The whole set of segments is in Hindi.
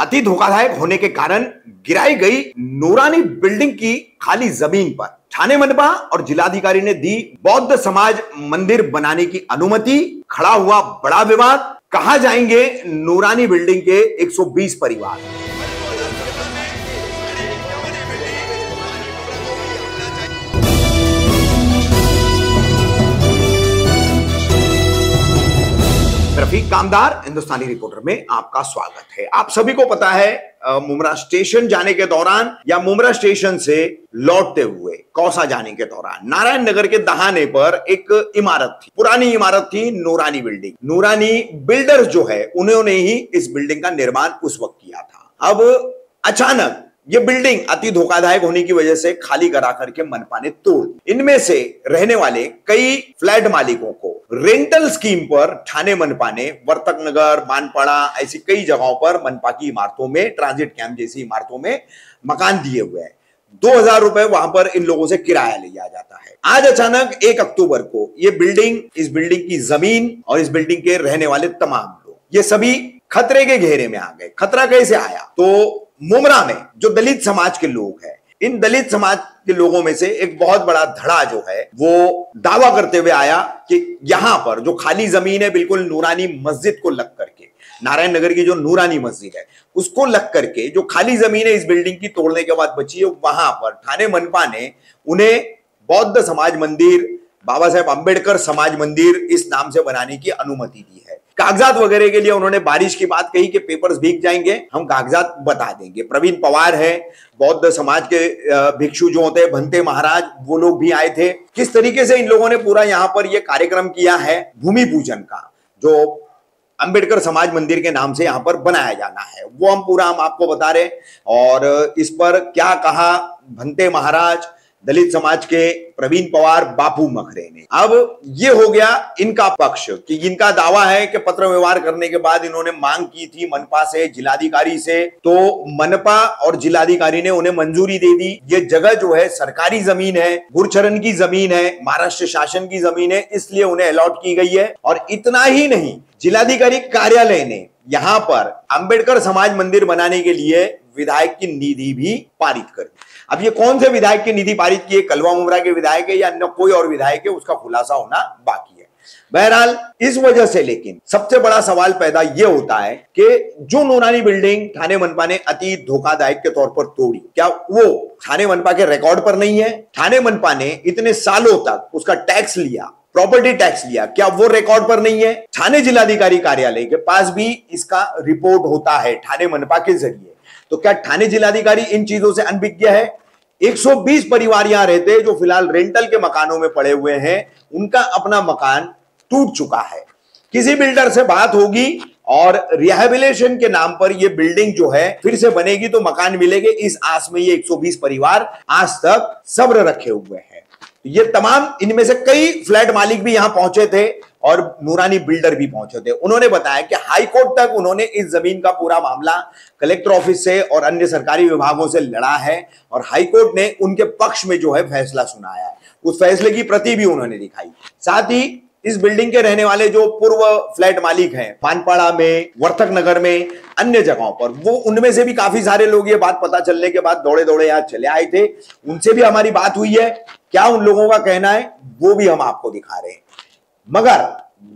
अति धोखादायक होने के कारण गिराई गई नूरानी बिल्डिंग की खाली जमीन पर ठाणे मनपा और जिलाधिकारी ने दी बौद्ध समाज मंदिर बनाने की अनुमति। खड़ा हुआ बड़ा विवाद, कहां जाएंगे नूरानी बिल्डिंग के 120 परिवार। रफीक कामदार हिंदुस्तानी रिपोर्टर में आपका स्वागत है। आप सभी को पता है मुमरा स्टेशन जाने के दौरान या मुमरा स्टेशन से लौटते हुए कौसा जाने के दौरान नारायण नगर के दहाने पर एक इमारत थी, पुरानी इमारत थी, नूरानी बिल्डिंग। नूरानी बिल्डर्स जो है उन्होंने ही इस बिल्डिंग का निर्माण उस वक्त किया था। अब अचानक ये बिल्डिंग अति धोखादायक होने की वजह से खाली करा करके मनपा ने तोड़। इनमें से रहने वाले कई फ्लैट मालिकों को रेंटल स्कीम पर ठाणे मनपा ने वर्तक नगर, मानपाड़ा ऐसी कई जगहों पर मनपा की इमारतों में, ट्रांजिट कैंप जैसी इमारतों में मकान दिए हुए हैं। 2000 रुपए वहां पर इन लोगों से किराया लिया जाता है। आज अचानक 1 अक्टूबर को ये बिल्डिंग, इस बिल्डिंग की जमीन और इस बिल्डिंग के रहने वाले तमाम लोग, ये सभी खतरे के घेरे में आ गए। खतरा कैसे आया? तो मुमरा में जो दलित समाज के लोग हैं, इन दलित समाज के लोगों में से एक बहुत बड़ा धड़ा जो है वो दावा करते हुए आया कि यहां पर जो खाली जमीन है बिल्कुल नूरानी मस्जिद को लग करके, नारायण नगर की जो नूरानी मस्जिद है उसको लग करके जो खाली जमीन है इस बिल्डिंग की तोड़ने के बाद बची है, वहां पर ठाणे मनपा ने उन्हें बौद्ध समाज मंदिर, बाबा साहेब अंबेडकर समाज मंदिर इस नाम से बनाने की अनुमति दी है। कागजात वगैरह के लिए उन्होंने बारिश की बात कही कि पेपर्स भीग जाएंगे, हम कागजात बता देंगे। प्रवीण पवार है, बौद्ध समाज के भिक्षु जो होते हैं भंते महाराज, वो लोग भी आए थे। किस तरीके से इन लोगों ने पूरा यहाँ पर ये कार्यक्रम किया है भूमि पूजन का, जो अंबेडकर समाज मंदिर के नाम से यहाँ पर बनाया जाना है, वो हम आपको बता रहे। और इस पर क्या कहा भंते महाराज, दलित समाज के प्रवीण पवार, बापू मखरे ने। अब ये हो गया इनका पक्ष कि इनका दावा है कि पत्र व्यवहार करने के बाद इन्होंने मांग की थी मनपा से, जिलाधिकारी से, तो मनपा और जिलाधिकारी ने उन्हें मंजूरी दे दी। ये जगह जो है सरकारी जमीन है, गुरचरण की जमीन है, महाराष्ट्र शासन की जमीन है, इसलिए उन्हें अलॉट की गई है। और इतना ही नहीं, जिलाधिकारी कार्यालय ने यहाँ पर अंबेडकर समाज मंदिर बनाने के लिए विधायक की निधि भी पारित कर दी। अब ये कौन से विधायक की निधि पारित की है, कलवा मुमरा के विधायक है या अन्य कोई और विधायक है, उसका खुलासा होना बाकी है। बहरहाल इस वजह से लेकिन सबसे बड़ा सवाल पैदा यह होता है कि जो नूरानी बिल्डिंग ठाणे मनपा ने अति धोखादायक के तौर पर तोड़ी, क्या वो ठाणे मनपा के रिकॉर्ड पर नहीं है? ठाणे मनपा ने इतने सालों तक उसका टैक्स लिया, प्रॉपर्टी टैक्स लिया, क्या वो रिकॉर्ड पर नहीं है? ठाणे जिलाधिकारी कार्यालय के पास भी इसका रिपोर्ट होता है ठाणे मनपा के जरिए। तो क्या ठाणे जिलाधिकारी इन चीजों से अनभिज्ञ है? 120 परिवार यहां रहते हैं जो फिलहाल रेंटल के मकानों में पड़े हुए हैं, उनका अपना मकान टूट चुका है। किसी बिल्डर से बात होगी और रिहैबिलिटेशन के नाम पर यह बिल्डिंग जो है फिर से बनेगी तो मकान मिलेंगे, इस आस में ये 120 परिवार आज तक सब्र रखे हुए हैं। ये तमाम, इनमें से कई फ्लैट मालिक भी यहां पहुंचे थे और नूरानी बिल्डर भी पहुंचे थे। उन्होंने बताया कि हाई कोर्ट तक उन्होंने इस जमीन का पूरा मामला कलेक्टर ऑफिस से और अन्य सरकारी विभागों से लड़ा है और हाई कोर्ट ने उनके पक्ष में जो है फैसला सुनाया है। उस फैसले की प्रति भी उन्होंने दिखाई। साथ ही इस बिल्डिंग के रहने वाले जो पूर्व फ्लैट मालिक हैं, मानपाड़ा में, वर्तक नगर में, अन्य जगहों पर, वो उनमें से भी काफी सारे लोग ये बात पता चलने के बाद दौड़े दौड़े यहाँ चले आए थे। उनसे भी हमारी बात हुई है। क्या उन लोगों का कहना है वो भी हम आपको दिखा रहे हैं। मगर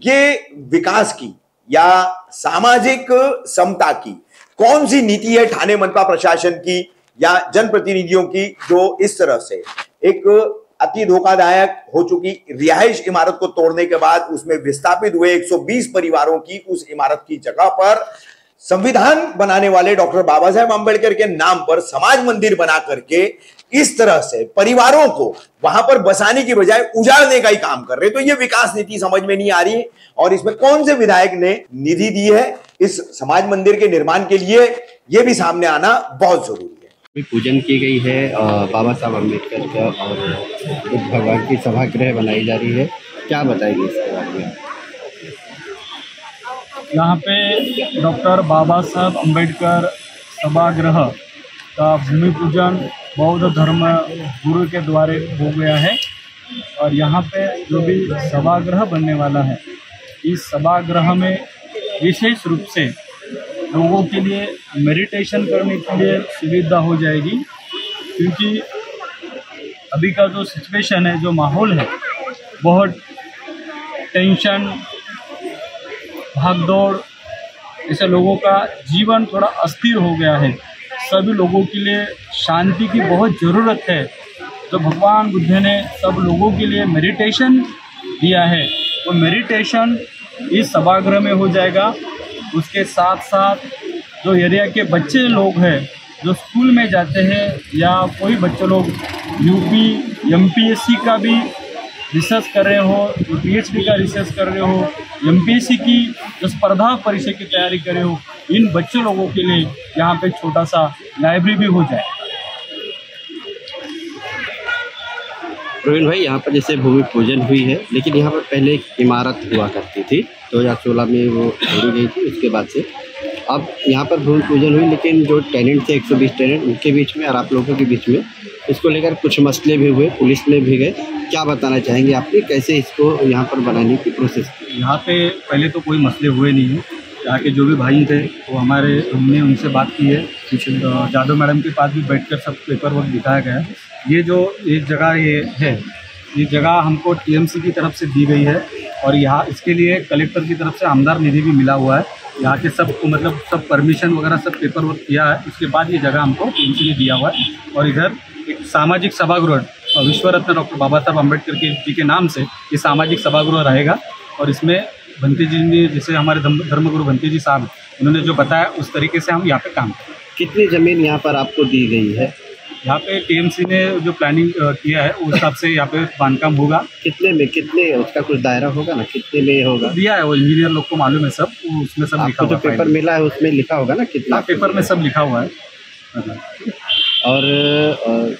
ये विकास की या सामाजिक समता की कौन सी नीति है ठाणे मनपा प्रशासन की या जनप्रतिनिधियों की, जो इस तरह से एक अति धोखादायक हो चुकी रिहाइश इमारत को तोड़ने के बाद उसमें विस्थापित हुए 120 परिवारों की उस इमारत की जगह पर संविधान बनाने वाले डॉक्टर बाबा साहेब अंबेडकर के नाम पर समाज मंदिर बना करके इस तरह से परिवारों को वहां पर बसाने की बजाय उजाड़ने का ही काम कर रहे। तो ये विकास नीति समझ में नहीं आ रही और इसमें कौन से विधायक ने निधि दी है इस समाज मंदिर के निर्माण के लिए, ये भी सामने आना बहुत जरूरी है। पूजन की गई है बाबा साहब अम्बेडकर का और बुद्ध भगवान की सभागृह बनाई जा रही है, क्या बताएंगे इसके बारे में? यहाँ पे डॉक्टर बाबा साहब अम्बेडकर सभागृह का भूमि पूजन बौद्ध धर्म गुरु के द्वारा हो गया है और यहाँ पे जो भी सभागृह बनने वाला है, इस सभागृह में विशेष रूप से लोगों के लिए मेडिटेशन करने के लिए सुविधा हो जाएगी, क्योंकि अभी का जो सिचुएशन है, जो माहौल है, बहुत टेंशन, भागदौड़, ऐसे लोगों का जीवन थोड़ा अस्थिर हो गया है। सभी लोगों के लिए शांति की बहुत ज़रूरत है। तो भगवान बुद्ध ने सब लोगों के लिए मेडिटेशन दिया है, वो मेडिटेशन इस सभागृह में हो जाएगा। उसके साथ साथ जो एरिया के बच्चे लोग हैं जो स्कूल में जाते हैं, या कोई बच्चे लोग यूपी एमपीएससी का भी रिसर्च कर रहे हो, जो पीएचडी का रिसर्च कर रहे हो, एमपीएससी की जो स्पर्धा परीक्षा की तैयारी कर रहे हो, इन बच्चों लोगों के लिए यहाँ पे छोटा सा लाइब्रेरी भी हो जाए। प्रवीण भाई, यहाँ पर जैसे भूमि पूजन हुई है, लेकिन यहाँ पर पहले एक इमारत हुआ करती थी 2016 में वो तोड़ी गई थी। उसके बाद से अब यहाँ पर भूमि पूजन हुई, लेकिन जो टेनेंट थे 120 टेनेंट, उनके बीच में और आप लोगों के बीच में इसको लेकर कुछ मसले भी हुए, पुलिस में भी गए। क्या बताना चाहेंगे आपने, कैसे इसको यहाँ पर बनाने की प्रोसेस की? यहाँ पे पहले तो कोई मसले हुए नहीं हैं। यहाँ के जो भी भाई थे वो हमने उनसे बात की है। जादव मैडम के पास भी बैठकर सब पेपर वर्क दिखाया गया है। ये जो एक जगह ये है, ये जगह हमको टीएमसी की तरफ से दी गई है, और यहाँ इसके लिए कलेक्टर की तरफ से आमदार निधि भी मिला हुआ है। यहाँ के सब मतलब सब परमिशन वगैरह सब पेपर वर्क किया है, उसके बाद ये जगह हमको टीएमसी ने दिया हुआ है। और इधर एक सामाजिक सभागृह विश्व रत्न डॉक्टर बाबा साहब अम्बेडकर जी के नाम से ये सामाजिक सभागृह रहेगा। और इसमें भंते जी ने, जैसे हमारे धर्मगुरु भंते जी साहब, उन्होंने जो बताया उस तरीके से हम यहाँ पे काम करें। कितनी ज़मीन यहाँ पर आपको दी गई है? यहाँ पे टीएमसी ने जो प्लानिंग किया है उस हिसाब से यहाँ पे बांधकाम होगा। कितने उसका कुछ दायरा होगा ना, कितने में होगा? दिया है, वो इंजीनियर लोग को मालूम है, सब उसमें सब लिखा हुआ है। जो पेपर मिला है उसमें लिखा होगा ना कितना? पेपर में सब लिखा हुआ है। और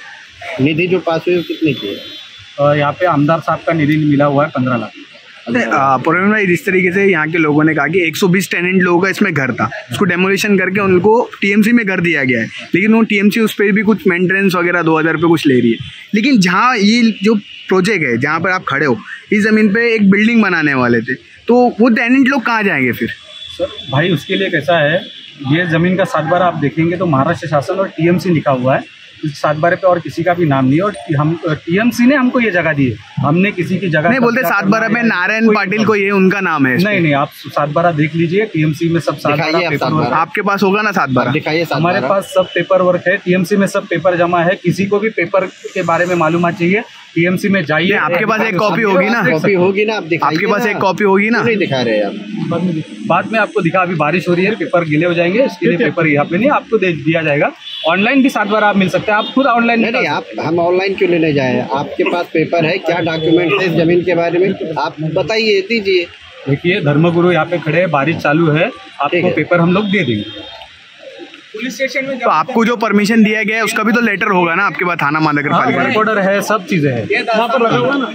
निधि जो पास हुई वो कितने की है? यहाँ पे आमदार साहब का निधि मिला हुआ है 15 लाख। प्रवीण भाई, जिस तरीके से यहाँ के लोगों ने कहा कि 120 टेनेंट लोगों का इसमें घर था, उसको डेमोलिशन करके उनको टीएमसी में घर दिया गया है, लेकिन वो टीएमसी उस पर भी कुछ मेंटेनेंस वगैरह 2000 रुपये कुछ ले रही है। लेकिन जहाँ ये जो प्रोजेक्ट है, जहाँ पर आप खड़े हो, इस ज़मीन पे एक बिल्डिंग बनाने वाले थे, तो वो टेनेंट लोग कहाँ जाएंगे फिर? सर भाई, उसके लिए कैसा है, ये ज़मीन का 7/12 आप देखेंगे तो महाराष्ट्र शासन और टीएमसी लिखा हुआ है। 7/12 पे और किसी का भी नाम नहीं है, और हम टीएमसी ने हमको ये जगह दी है, हमने किसी की जगह नहीं बोलते। 7/12 पे नारायण पाटिल को ये उनका नाम है। नहीं, आप 7/12 देख लीजिए, टीएमसी में सब 7/12 पेपर वर्क आपके पास होगा ना। 7/12 दिखाइए। हमारे पास सब पेपर वर्क है, टीएमसी में सब पेपर जमा है। किसी को भी पेपर के बारे में मालूमात चाहिए, टीएमसी में जाइए। आपके पास एक कॉपी होगी ना? कॉपी होगी ना, आप दिखाइए। आपके पास एक कॉपी होगी ना? नहीं दिखा रहे आप? बाद में आपको दिखा। अभी बारिश हो रही है, पेपर गीले हो जाएंगे, इसके लिए पेपर यहाँ पे नहीं, आपको दे दिया जाएगा। ऑनलाइन भी 7/12 आप मिल सकते हैं, आप खुद ऑनलाइन। नहीं, आप हम ऑनलाइन क्यों लेने जाए? आपके पास पेपर है, क्या डॉक्यूमेंट है इस जमीन के बारे में आप बताइए, दीजिए। देखिए, धर्मगुरु यहाँ पे खड़े हैं, बारिश चालू है, आपको पेपर हम लोग दे देंगे। पुलिस स्टेशन में तो आपको जो परमिशन दिया गया है उसका भी तो लेटर होगा ना आपके पास, थाना महानगर पालिका ऑर्डर है, सब चीजें हैं वहाँ पर लगा हुआ ना।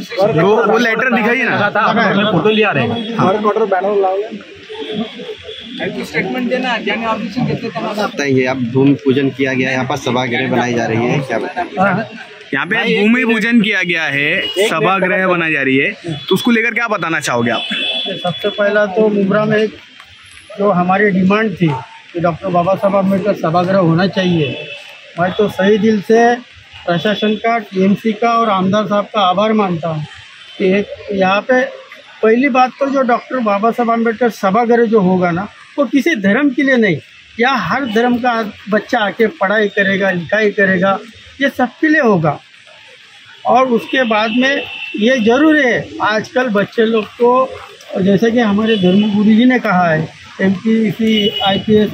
वो लेटर दिखाइए ना, फोटो लिया रहेगा। बताइए, आप भूमि पूजन किया गया है, यहाँ पर सभागृह बनाई जा रही है, क्या बताएंगे? यहाँ पे भूमि पूजन किया गया है, सभागृह बनाई जा रही है, तो उसको लेकर क्या बताना चाहोगे आप? सबसे पहला तो मुमरा में जो हमारी डिमांड थी कि डॉक्टर बाबा साहब अम्बेडकर सभागृह होना चाहिए, मैं तो सही दिल से प्रशासन का, टीएमसी का और आमदार साहब का आभार मानता हूँ कि यहाँ पे पहली बात तो जो डॉक्टर बाबा साहब अम्बेडकर सभागृह जो होगा ना, वो किसी धर्म के लिए नहीं, या हर धर्म का बच्चा आके पढ़ाई करेगा, लिखाई करेगा, ये सबके लिए होगा। और उसके बाद में ये ज़रूरी है, आजकल बच्चे लोग को जैसे कि हमारे धर्मगुरु जी ने कहा है, एमपीसी, आईपीएस,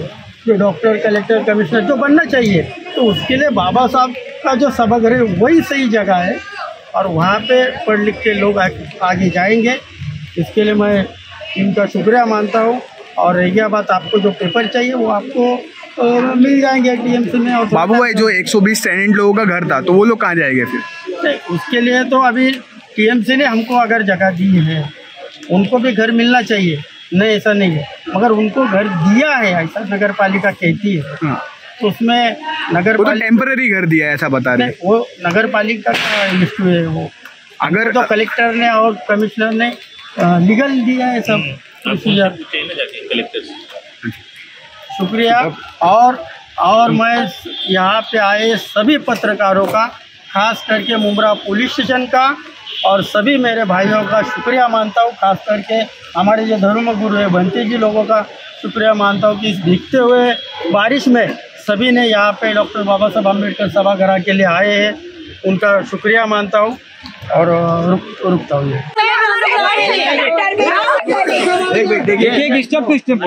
जो डॉक्टर, कलेक्टर, कमिश्नर जो बनना चाहिए, तो उसके लिए बाबा साहब का जो सभागृह वही सही जगह है, और वहाँ पे पढ़ लिख के लोग आगे जाएंगे। इसके लिए मैं इनका शुक्रिया मानता हूँ। और रह गया बात, आपको जो पेपर चाहिए वो आपको मिल जाएंगे टीएमसी में। और बाबू भाई, जो 120 टेनेंट लोगों का घर था, तो वो लोग कहाँ जाएंगे फिर? नहीं, उसके लिए तो अभी टीएमसी ने हमको अगर जगह दी है, उनको भी घर मिलना चाहिए, नहीं ऐसा नहीं है, मगर उनको घर दिया है, ऐसा नगर पालिका कहती है। तो उसमें नगर तो टेम्पररी घर दिया है ऐसा बता रहे हैं। वो नगर पालिका का इशू है, वो अगर तो कलेक्टर ने और कमिश्नर ने लीगल दिया है सब प्रोसीजर। शुक्रिया। और मैं यहाँ पे आए सभी पत्रकारों का, खास करके मुमरा पुलिस स्टेशन का और सभी मेरे भाइयों का शुक्रिया मानता हूँ। खास करके हमारे जो धर्मगुरु है बंटी जी लोगों का शुक्रिया मानता हूँ कि इस भीगते हुए बारिश में सभी ने यहाँ पे डॉक्टर बाबा साहब अम्बेडकर सभागार के लिए आए हैं, उनका शुक्रिया मानता हूँ और रुकता हूँ। देखिए स्टेप टू स्टेप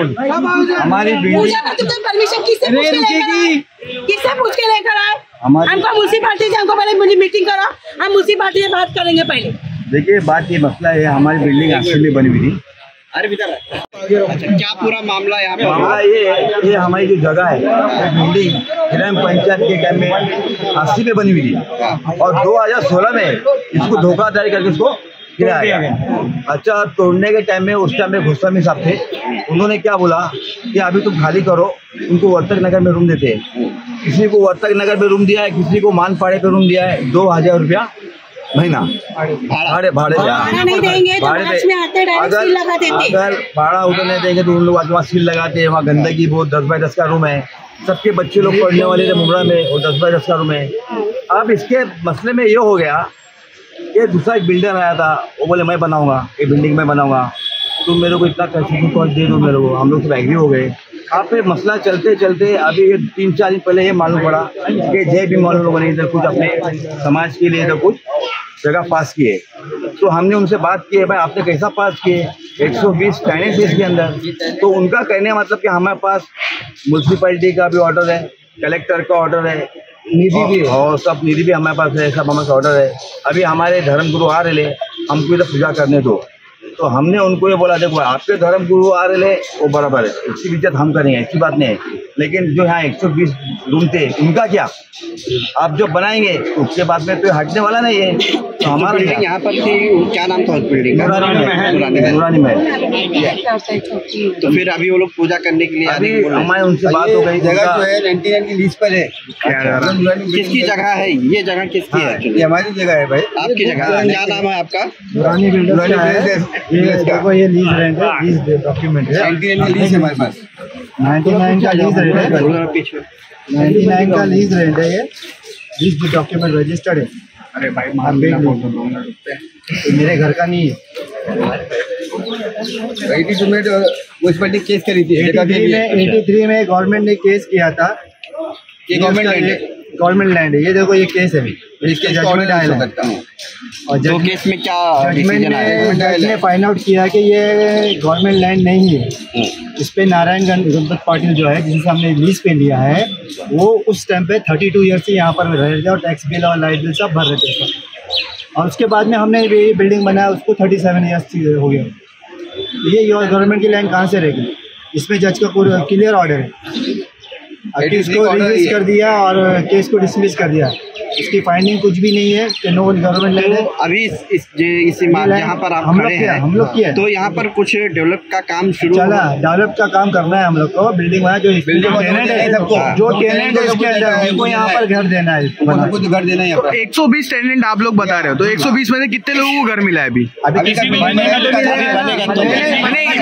हमारी परमिशन किससे पूछ के लेकर आए? हमको म्यूनसिपालिटी से हमको पहले मीटिंग करो, हम म्यूनसिपालिटी से बात करेंगे पहले। देखिए बात ये मसला है, हमारी बिल्डिंग एक्चुअली बनी हुई थी। अच्छा, क्या पूरा मामला यहाँ पे? मामला ये हमारी जो जगह है बिल्डिंग ग्राम पंचायत के टाइम में 80 पे बनी हुई थी और 2016 में इसको धोखाधड़ी करके इसको गिराया गया। अच्छा, तोड़ने के टाइम में उस टाइम में गोस्वामी साहब थे, उन्होंने क्या बोला कि अभी तुम खाली करो, उनको वर्तक नगर में रूम देते हैं। किसी को वर्तक नगर में रूम दिया है, किसी को मानपाड़े पे रूम दिया है, 2000 रुपया महीना भाड़े नहीं देंगे तो मार्च में आते डायरेक्ट सील लगा देते। अगर भाड़ा उधर नहीं देंगे तो उन लोग वहाँ सील लगाते हैं। वहाँ गंदगी बहुत, 10 बाय 10 का रूम है, सबके बच्चे लोग पढ़ने वाले थे मुमरा में और 10 बाय 10 का रूम है। अब इसके मसले में ये हो गया कि दूसरा एक बिल्डर आया था, वो बोले मैं बनाऊंगा, ये बिल्डिंग मैं बनाऊंगा, तुम मेरे को इतना कंसेशन कॉस्ट दे दो मेरे को। हम लोग सब एग्री हो गए। आप पे मसला चलते चलते अभी 3-4 दिन पहले ये मालूम पड़ा कि जय भी मालूम लोगों ने इधर कुछ अपने समाज के लिए इधर कुछ जगह पास किए। तो हमने उनसे बात की है, भाई आपने कैसा पास किए? 120 टेनेंट है इसके अंदर। तो उनका कहने मतलब कि हमारे पास म्यूनसिपैलिटी का भी ऑर्डर है, कलेक्टर का ऑर्डर है, निधि भी और सब निधि भी हमारे पास है, सब हमारे ऑर्डर है। अभी हमारे धर्मगुरु आ रहे, हमको इधर पूजा करने दो। तो हमने उनको ये बोला, देखो आपके धर्मगुरु आ रहे वो बराबर है, इसकी इज्जत हम करेंगे, ऐसी बात नहीं है। लेकिन जो यहाँ 120 रूम थे उनका क्या? आप जो बनाएंगे उसके बाद में तो हटने वाला नहीं है। तो हमारा बिल्डिंग यहाँ पर थी, क्या नाम था उस बिल्डिंग का? नूरानी महल। तो फिर अभी वो लोग पूजा करने के लिए अभी हमारे उनसे बात हो गई। जगह जो है 99 की लीज पर है। किसकी जगह है ये? जगह किसकी है? ये हमारी जगह है भाई। आपकी जगह क्या नाम है आपका? नूरानी ये लीज रेंट है, लीज डॉक्यूमेंट है, 99 की लीज है हमारे पास। 99 का लीज रेंट है, 99 का लीज रेंट है, ये लीज डॉक्यूमेंट रजिस्टर्ड है। अरे भाई तो मेरे घर का नहीं है। 82 में म्यूनसिपैलिटी केस करी थी। 83 में गवर्नमेंट ने केस किया था। गवर्नमेंट लैंड है, ये देखो ये केस है, इसके जजमेंट आया है। और केस में क्या जज ने फाइंड आउट किया कि ये गवर्नमेंट लैंड नहीं है। इस पे नारायणगंज गणपत पाटिल जो है, जिनसे हमने लीज पे लिया है, वो उस टाइम पे 32 ईयर से यहाँ पर रह रहे थे और टैक्स बिल और लाइट बिल सब भर रहे थे। और उसके बाद में हमने ये बिल्डिंग बनाया, उसको 37 ईयर्स हो गया। ये गवर्नमेंट की लैंड कहाँ से रहेगी? इसमें जज का क्लियर ऑर्डर है। केस को रिलीज कर दिया और केस को डिसमिस कर दिया। इसकी फाइंडिंग कुछ भी नहीं है कि नो गवर्नमेंट लैंड है। अभी इस इमारत जहाँ पर आप खड़े हैं, हम लोग किया तो यहाँ पर कुछ डेवलप का काम शुरू चला। डेवलप का काम करना है हम लोग को। बिल्डिंग बना, जो टेनेंट है, जो टेनेंट है उसके अंदर हमको यहाँ पर घर देना है, घर देना है। 120 टेनेंट आप लोग बता रहे हो, तो 120 में से कितने लोगों को घर मिला है अभी?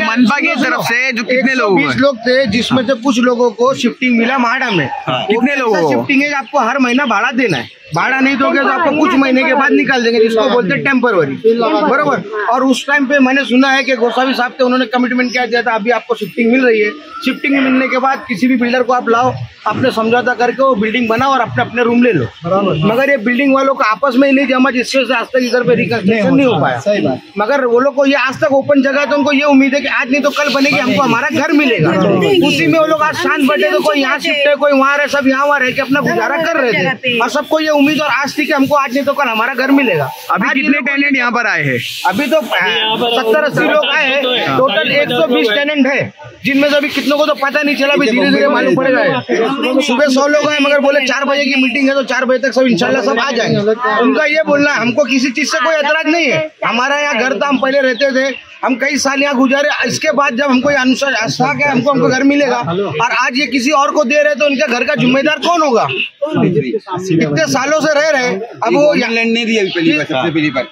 मनपा की तरफ से जो कितने लोग 20 लोग थे, जिसमें से कुछ लोगों को शिफ्टिंग मिला माड़ा में। कितने लोगों को शिफ्टिंग है? आपको हर महीना भाड़ा देना है। भाड़ा नहीं दोगे तो आपको कुछ महीने के बाद निकाल देंगे, जिसको बोलते हैं टेम्पररी, बरोबर। और उस टाइम पे मैंने सुना है कि गोसावी साहब थे, उन्होंने कमिटमेंट क्या दिया था, अभी आपको शिफ्टिंग मिल रही है। शिफ्टिंग मिलने के बाद किसी भी बिल्डर को आप लाओ, अपने समझौता करके वो बिल्डिंग बनाओ और अपने अपने रूम ले लो। मगर ये बिल्डिंग वालों को आपस में ही नहीं जमा, जिससे आज तक इधर पे रिकंस्ट्रक्शन नहीं हो पाया। सही बात। मगर वो लोग को ये आज तक ओपन जगह, तो उनको ये उम्मीद है कि आज नहीं तो कल बनेगी, हमको हमारा घर मिलेगा। उसी में वो लोग आज शांत बैठे, तो कोई यहाँ शिफ्ट है, कोई वहाँ रहे, सब यहाँ रह के अपना गुजारा कर रहे थे। और सबको ये उम्मीद और आज थी कि हमको आज नहीं तो कल हमारा घर मिलेगा। अभी कितने टेनेंट यहाँ पर आए हैं? अभी तो 70-80 लोग आए हैं। टोटल 120 टेनेंट है, जिनमें से अभी कितनों को तो पता नहीं चला, अभी धीरे धीरे मालूम पड़ेगा। सुबह 100 लोग हैं, मगर बोले 4 बजे की मीटिंग है, तो 4 बजे तक सब इंशाल्लाह सब आ जाएंगे। उनका ये बोलना है, हमको किसी चीज से कोई एतराज नहीं है। हमारा यहाँ घर था, हम पहले रहते थे, हम कई साल यहाँ गुजारे। इसके बाद जब हमको ये अनुसार आस्था है हमको घर मिलेगा, और आज ये किसी और को दे रहे तो इनके घर का जिम्मेदार कौन होगा? इतने सालों से रह रहे, अब वो लैंड नहीं दी पहली बार, सबसे पहली बार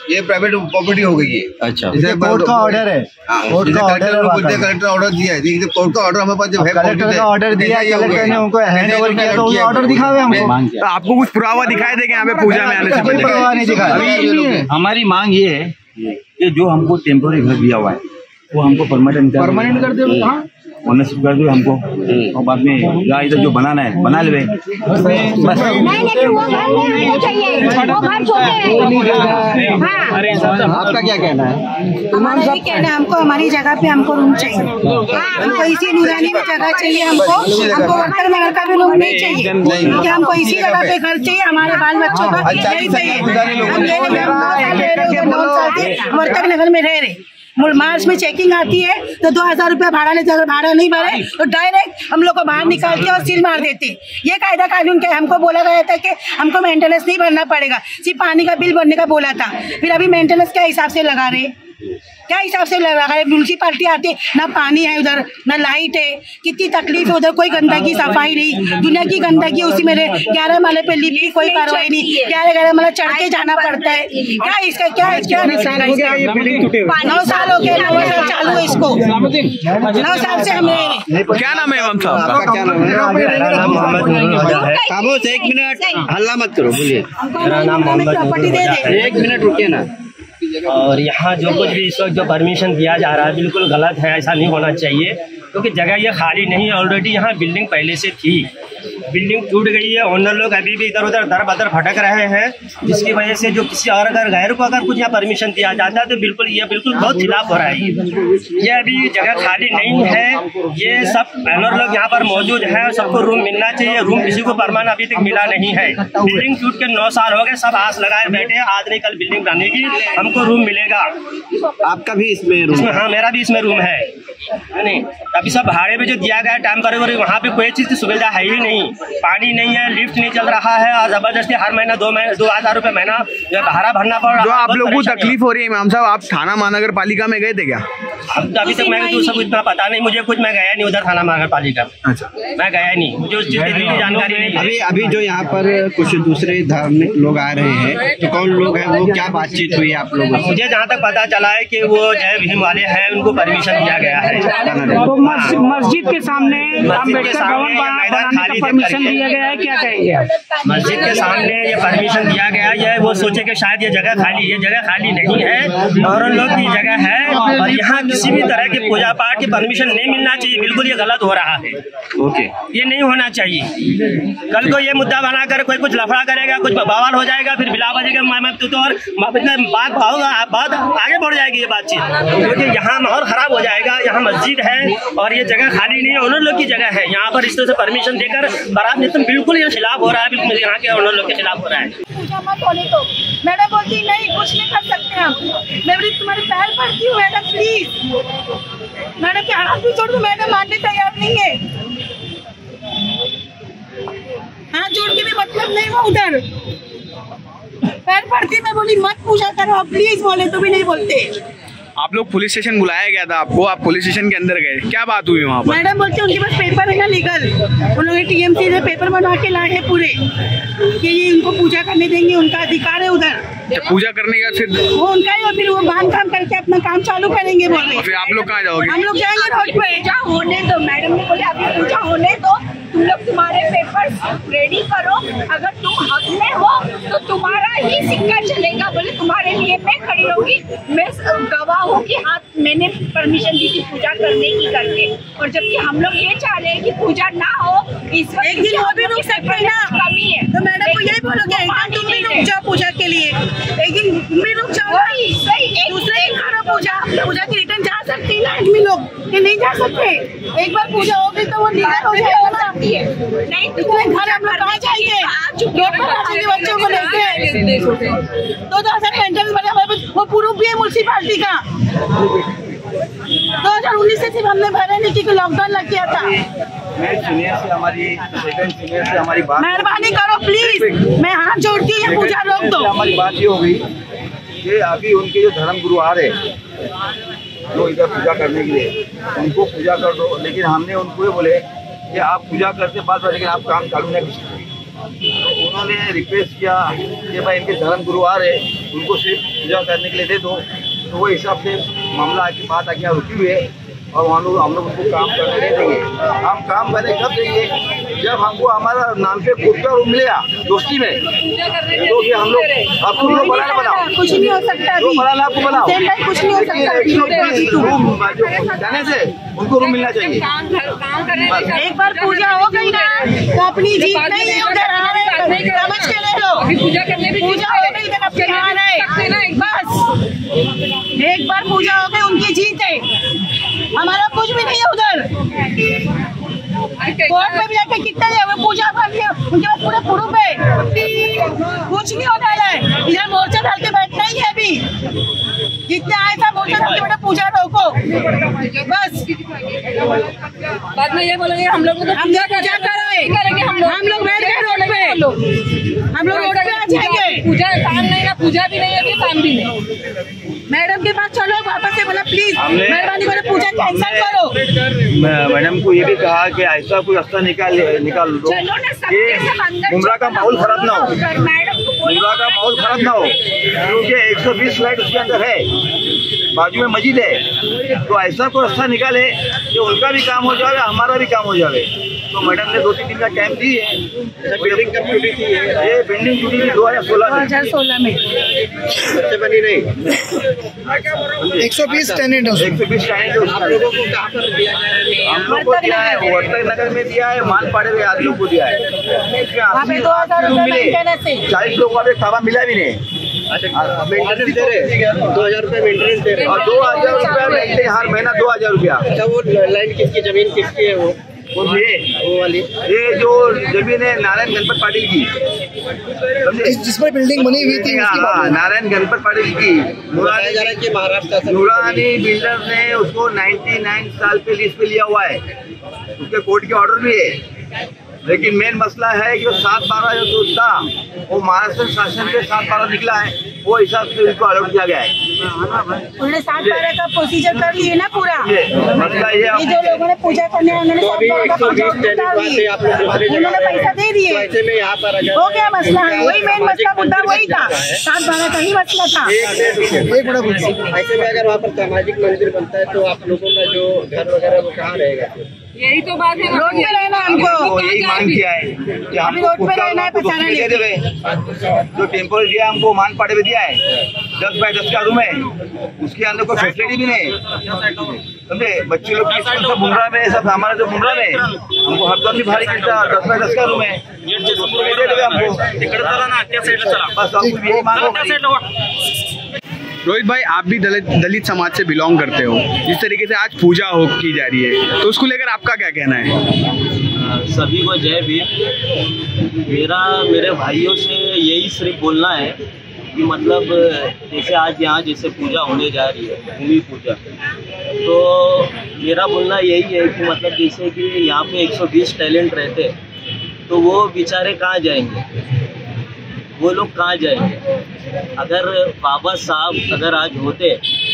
ये प्राइवेट प्रॉपर्टी हो गई है। अच्छा, कोर्ट का ऑर्डर है, कोर्ट का कलेक्टर ऑर्डर दिया है, देखिए कोर्ट का ऑर्डर हमारे पास जब है, कलेक्टर का ऑर्डर दिया, कलेक्टर ने उनको हैंड ओवर किया तो ऑर्डर दिखावे हमको। तो आपको कुछ पुरावा दिखाई देगा यहाँ पे पूजा में आने से कोई पुरावा नहीं दिखाया। हमारी मांग ये है कि जो हमको टेम्पोररी घर दिया हुआ है वो हमको परमानेंट कर दे, ओनरशिप कर दो हमको, और बाद में या इधर जो बनाना है बना ले बस। आपका क्या कहना है? हमारा भी कहना है, हमको हमारी जगह पे हमको रूम चाहिए, हमको इसी नूरानी में जगह चाहिए, हमको वर्कर नगर का भी रूम नहीं चाहिए, क्योंकि हमको इसी जगह पे घर चाहिए, हमारे बाल बच्चों का यही चाहिए। हम वर्कर नगर में रह रहे, मार्च में चेकिंग आती है तो 2000 रुपया भाड़ा लेते, अगर भाड़ा नहीं भरे तो डायरेक्ट हम लोग को बाहर निकालते और सील मार देते। ये कायदा कानून क्या है? हमको बोला गया था कि हमको मेंटेनेंस नहीं भरना पड़ेगा, सिर्फ पानी का बिल भरने का बोला था। फिर अभी मेंटेनेंस क्या हिसाब से लगा रहे, क्या हिसाब से लगा रहे? म्यूनसिपालिटी आती, ना पानी है उधर, ना लाइट है, कितनी तकलीफ है उधर, कोई गंदगी सफाई नहीं, दुनिया की गंदगी उसी में 11 माले पे लिप की कोई कार्रवाई नहीं, 11 माला चढ़ के जाना पड़ता है। क्या इसका क्या 9 साल हो गए, 9 साल चालू है इसको, 9 साल से हम रहे। क्या नाम है इमाम साहब का? क्या नाम है? खामोश, 1 मिनट हल्ला मत करो, बोलिए। मेरा नाम प्रॉपर्टी दे दे, 1 मिनट रुकिए ना। और यहाँ जो कुछ भी इस वक्त जो परमिशन दिया जा रहा है बिल्कुल गलत है, ऐसा नहीं होना चाहिए, क्योंकि जगह ये खाली नहीं है। ऑलरेडी यहाँ बिल्डिंग पहले से थी, बिल्डिंग टूट गई है, ओनर लोग अभी भी इधर उधर दर बदर भटक रहे हैं, जिसकी वजह से जो किसी और अगर गैर को अगर कुछ यहाँ परमिशन दिया जाता है तो बिल्कुल बहुत खिलाफ हो रहा है। ये अभी जगह खाली नहीं है, ये सब ओनर लोग यहाँ पर मौजूद है, सबको रूम मिलना चाहिए। रूम किसी को परमानेंट अभी तक मिला नहीं है। बिल्डिंग टूट के 9 साल हो गए, सब आस लगाए बैठे हैं, आज नहीं कल बिल्डिंग बनेगी, हमको रूम मिलेगा। आपका भी इसमें रूम? हाँ, मेरा भी इसमें रूम है। नहीं, अभी सब भाड़े पे जो दिया गया टाइम पर, वहाँ पे कोई चीज़ की सुविधा है ही नहीं, पानी नहीं है, लिफ्ट नहीं चल रहा है, और जबरदस्ती हर महीना 2,000 रुपए महीना जो भाड़ा भरना पड़ रहा है। जो आप लोगों को तकलीफ हो रही है इमाम साहब, आप थाना महानगर पालिका में गए थे क्या? अभी तक मैं तो सब इतना पता नहीं मुझे, कुछ मैं गया नहीं उधर थाना महानगर पालिका। अच्छा, मैं गया नहीं, मुझे उस चीज़ की जानकारी नहीं। अभी जो यहाँ पर कुछ दूसरे धार्मिक लोग आ रहे हैं, तो कौन लोग हैं वो, क्या बातचीत हुई आप लोगों से? मुझे जहाँ तक पता चला है कि वो जय भीम वाले हैं, उनको परमिशन दिया गया है। तो मस्जिद के सामने अम्बेडकर भवन बनाने का परमिशन दिया गया है, क्या कहेंगे आप? मस्जिद के सामने ये परमिशन दिया गया है, वो सोचे कि शायद ये जगह खाली है, जगह खाली नहीं है, और उन लोग की जगह है, और यहाँ किसी भी तरह की पूजा पाठ की परमिशन नहीं मिलना चाहिए। बिल्कुल ये गलत हो रहा है। ओके, ये नहीं होना चाहिए। कल को ये मुद्दा बनाकर कोई कुछ लफड़ा करेगा, कुछ बवाल हो जाएगा, फिर बिला बजेगा, और बात आगे बढ़ जाएगी ये बातचीत, क्योंकि यहाँ माहौल खराब हो जाएगा। यहाँ मस्जिद है और ये जगह खाली नहीं है, उन लोग की जगह है। यहाँ पर इस तरह से परमिशन देकर बराबर नियम बिल्कुल ये खिलाफ हो रहा है, बिल्कुल यहाँ के उन लोग के खिलाफ हो रहा है। पूजा मत होने दो। मैडम बोलती नहीं, कुछ नहीं कर सकते हम। मैं भी तुम्हारे पैर पड़ती हूँ मैडम, प्लीज। मैडम के हाथ भी जोड़ दो, मैडम मानने तैयार नहीं है। हाथ जोड़ के भी मतलब नहीं, वो उधर पैर पड़ती, मैं बोली मत पूजा करो प्लीज, बोले तो भी नहीं बोलते। आप लोग पुलिस स्टेशन बुलाया गया था आपको, आप पुलिस स्टेशन के अंदर गए, क्या बात हुई वहाँ पर? मैडम बोलते उनके पास पेपर है ना लीगल, उन लोगों ने टीएमसी से पेपर बनवा के लाए हैं पूरे कि ये उनको पूजा करने देंगे, उनका अधिकार है उधर। पूजा करने का फिर वो उनका ही, और फिर वो बांध काम करके अपना काम चालू करेंगे बोल रहे। फिर आप लोग कहाँ जाओगे? हम लोग जाएंगे रोड पे। पूजा होने दो, मैडम ने बोले अभी पूजा होने दो, तुम लोग तुम्हारे पेपर रेडी करो, अगर तुम हक में हो तो तुम्हारा ही सिक्का चलेगा। बोले तुम्हारे लिए मैं खड़ी होगी, मैं गवाह हूँ कि हाँ मैंने परमिशन दी थी पूजा करने की करके। और जबकि हम लोग ये चाह रहे हैं कि पूजा ना हो, इस वक्त एक दिन वो भी रुक सकते हैं ना, कमी है। तो मैडम को यही बोलोगे तुम भी रुक जाओ पूजा के लिए, एक दिन तुम भी रुक जाओ, दूसरे दिन करो पूजा। पूजा की रिटर्न जा सकती है ना आदमी लोग, कि नहीं जा सकते? एक बार पूजा हो गई तो वो लीगल हो जाएगा ना। नहीं तो इतने घर हम लोग कहाँ जाएंगे? बच्चों को लेके 2000 मेंटेनेंस बने हमारे पास, वो प्रूफ भी है म्यूनसिपालिटी का। 2019 से सिर्फ हमने भरे नहीं क्योंकि लॉकडाउन लग गया था। हमारी बात, मेहरबानी करो प्लीज, मैं हाथ जोड़ती हूँ, ये पूजा रोक दो। हमारी बात ये हो गई कि अभी उनके जो धर्म गुरु आ रहे जो इधर पूजा करने के लिए, उनको पूजा कर दो, लेकिन हमने उनको ये बोले कि आप पूजा करते बाद, लेकिन आप काम चालू नहीं कर सकते। तो उन्होंने रिक्वेस्ट किया कि भाई इनके धर्म गुरु आ रहे, उनको सिर्फ पूजा करने के लिए दे दो। तो वो हिसाब से मामला आके बात आके यहाँ रुकी हुई है और हम लोग उनको काम करने नहीं देंगे। हम काम करने कब देंगे जब हमको हमारा नाम पे खुद का रूम मिलेगा दोस्ती में, तो फिर हम लोग आपको लोग बनाओ, कुछ नहीं हो सकता, आपको बनाओ, कुछ नहीं हो सकता। रूम जाने से उनको रूम मिलना चाहिए। एक बार पूजा हो गई ना तो अपनी जीत नहीं है, उधर आ रहे समझ के ले लो। पूजा करने भी पूजा हो गई तो अपने आ रहे, बस एक बार पूजा हो गई उनकी जीत है, हमारा कुछ भी नहीं है। उधर कोर्ट में भी जाके कितने पूजा कर लिया, उनके बाद पूरे प्रूफ है, कुछ नहीं होता है। इधर मोर्चा डाल के बैठना ही है, अभी जितने आए था मोर्चा डाल के बैठा, पूजा रोको बस। बाद में ये बोलेंगे हम लोग पूजा करेंगे, हम लोग बैठ गए रोड पे, हम लोग रोड पे आ जाएंगे। पूजा काम नहीं ना, पूजा भी नहीं है, काम भी नहीं। मैडम के पास चलो, वापस से बोला प्लीज मेहरबानी करो पूजा कैंसिल करो। मैडम को ये भी कहा कि ऐसा कोई रास्ता निकाल दो, ये मुमरा का माहौल खराब ना हो, मुमरा का माहौल खराब ना हो, क्योंकि 120 लाइट उसके अंदर है, बाजू में मस्जिद है। तो ऐसा कोई रास्ता निकाले कि उनका भी काम हो जाए, हमारा भी काम हो जाए। तो मैडम ने 2-3 दिन का टाइम दी है। बिल्डिंग कब टूटी थी? ये बिल्डिंग टूटी थी 2016 में बनी नहीं। 120 टेनेंट है, 120 टेनेंट है। हम लोगों को कहाँ पर दिया है? हम लोग को दिया है, वर्तक नगर में दिया है, मानपाड़े में आदमियों को दिया है। 40 लोगों को अभी खावा मिला भी नहीं। मेंटेनेंस दे रहे 2000 रुपये मेंटेनेंस दे रहे और 2000 रुपया मिलते हर महीना 2000 रुपया। अच्छा, वो लाइन किसकी, जमीन किसकी है? वो वाली ये जो जमीन है नारायण गणपत पाटिल की, जिस पर बिल्डिंग बनी हुई थी। नारायण गणपत पाटिल की नूरानी बिल्डर ने उसको 99 साल पे लीज पे लिया हुआ है, उसके कोर्ट के ऑर्डर भी है। लेकिन मेन मसला है कि 7/12 जो था वो महाराष्ट्र शासन के 7/12 निकला है, वो हिसाब से उनको अलॉट किया गया है। उन्होंने 7/12 का प्रोसीजर कर लिए ना पूरा। मसला ये जो लोगों ने पूजा करने उन्होंने 7/12 पैसा दे दिए, हो गया मसला। वही मेन मसला मुद्दा वही था, 7/12 का ही मसला था। ऐसे में अगर वहाँ पर सामाजिक मंदिर बनता है तो आप लोगों का जो घर वगैरह वो कहाँ रहेगा? यही तो बात है, रोड पे रहना है हमको। यही मांग किया है कि हमको रोड पे रहना है, पहचाना नहीं दे देवे। जो टेम्पल दिया हमको मानपाड़े में दिया है, 10 बाय 10 का रूम है, उसके अंदर कोई फैसिलिटी भी नहीं, समझे? बच्चे लोग सब मुमरा में, सब हमारा जो मुमरा में हमको हरदम भी भारी मिलता, 10 बाय 10 का रूम है, दे देवे हमको। बस हमको यही मांग हो। रोहित भाई, आप भी दलित समाज से बिलोंग करते हो, जिस तरीके से आज पूजा हो की जा रही है, तो उसको लेकर आपका क्या कहना है? सभी को जय भीम। मेरे भाइयों से यही सिर्फ बोलना है कि मतलब जैसे आज यहाँ जैसे पूजा होने जा रही है, भूमि पूजा, तो मेरा बोलना यही है कि मतलब जैसे कि यहाँ पे 120 टैलेंट रहते, तो वो बेचारे कहाँ जाएंगे, वो लोग कहाँ जाएंगे? अगर बाबा साहब अगर आज होते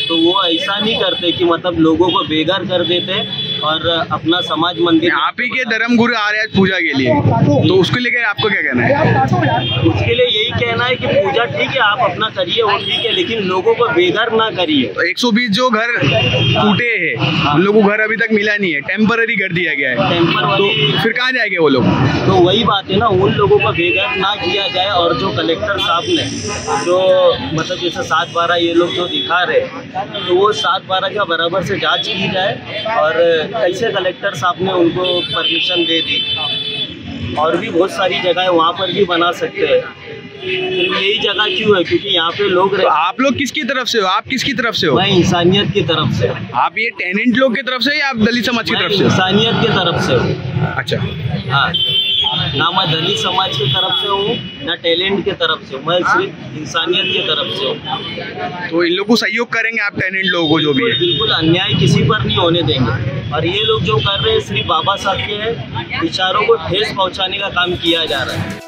तो वो ऐसा नहीं करते कि मतलब लोगों को बेघर कर देते और अपना समाज मंदिर। आप ही के धर्म गुरु आ रहे हैं पूजा के लिए, तो उसको लेकर आपको क्या कहना है? उसके लिए यही कहना है कि पूजा ठीक है, आप अपना करिए, वो ठीक है, लेकिन लोगों को बेघर ना करिए। तो 120 जो घर टूटे हैं, उन लोगों को घर अभी तक मिला नहीं है, टेम्पररी कर दिया गया है, तो फिर कहाँ जाएंगे वो लोग? तो वही बात है ना, उन लोगों को बेघर ना किया जाए। और जो कलेक्टर साहब ने जो मतलब जैसे 7/12 ये लोग जो दिखा रहे, तो वो 7/12 का बराबर से जांच की जाए और कैसे कलेक्टर साहब ने उनको परमिशन दे दी। और भी बहुत सारी जगह है, वहाँ पर भी बना सकते हैं। सिर्फ यही जगह क्यों है? क्योंकि यहाँ पे लोग तो आप लोग किसकी तरफ से हो? आप किसकी तरफ से हो? मैं इंसानियत की तरफ से। आप ये टेनेंट लोग की तरफ से या आप दलित समाज की तरफ से? इंसानियत की तरफ से हूँ। अच्छा, हाँ, ना मैं दलित समाज की तरफ से हूँ ना टैलेंट की तरफ से, मैं सिर्फ इंसानियत की तरफ से हूँ। तो इन लोगों को सहयोग करेंगे आप टैलेंट लोगों को जो भी है? बिल्कुल, अन्याय किसी पर नहीं होने देंगे। और ये लोग जो कर रहे हैं सिर्फ बाबा साहब के विचारों को ठेस पहुँचाने का काम किया जा रहा है।